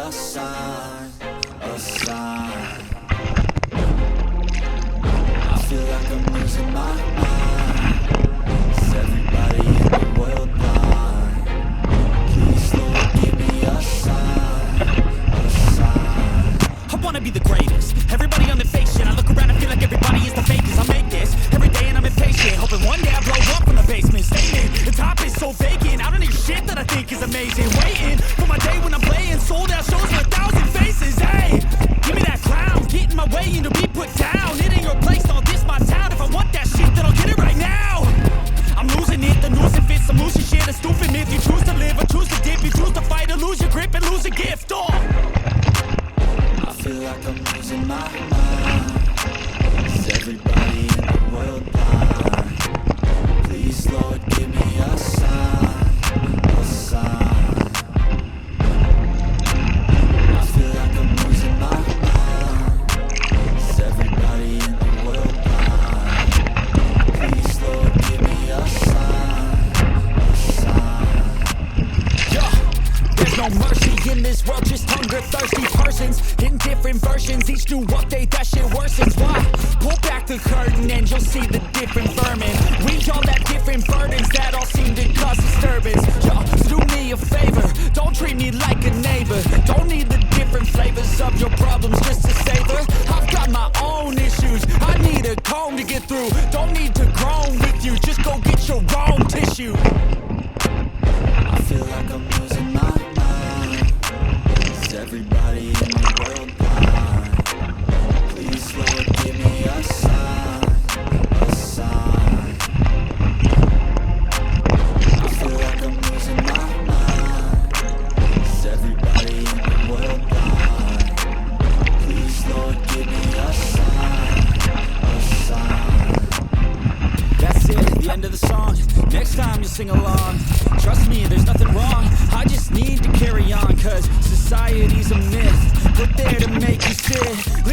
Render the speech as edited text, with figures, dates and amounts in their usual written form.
a sign, a sign. I feel like I'm losing my mind. Is everybody in the world blind? Please Lord give me a sign, a sign. I wanna be the greatest. Everybody on the fake shit. I look around and feel like everybody is the fakest. I make this every day and I'm impatient, hoping one day I blow up from the basement. Stating the top is so vacant. I don't hear shit that I think is amazing. Waiting for my day when I'm playing sold out shows for 1,000 faces. Hey, give me that crown, get in my way and to be put down. It ain't your place, don't diss my town. If I want that shit, then I'll get it right now. I'm losing it, the noose and fits. I'm losing shit, a stupid myth. You choose to live or choose to dip. You choose to fight or lose your grip and lose a gift. Oh, I feel like I'm losing my mind. Is everybody in the world blind? Please Lord give me a sign, a sign. I feel like I'm losing my mind. Is everybody in the world blind? Please Lord give me a sign, a sign. yeah. There's no mercy in this world, just hunger thirsty persons in different versions. Each new update, that shit worsens. Why? Pull back the curtain and you'll see the different vermin. We all have different burdens that all seem to cause disturbance. Yo, so do me a favor, don't treat me like a neighbor. Don't need the different flavors of your problems just to savor. I've got my own issues, I need a comb to get through. Don't need to groan with you, just go get your own tissue. I feel like I'm losing my mind. Is everybody in the world blind? Please Lord give me a sign, a sign. I feel like I'm losing my mind. Is everybody in the world blind? Please Lord give me a sign, a sign. That's it, the end of the song. Next time you sing along. Trust me, there's nothing wrong. I just need to carry on, cause society's a myth, put there to make you sit.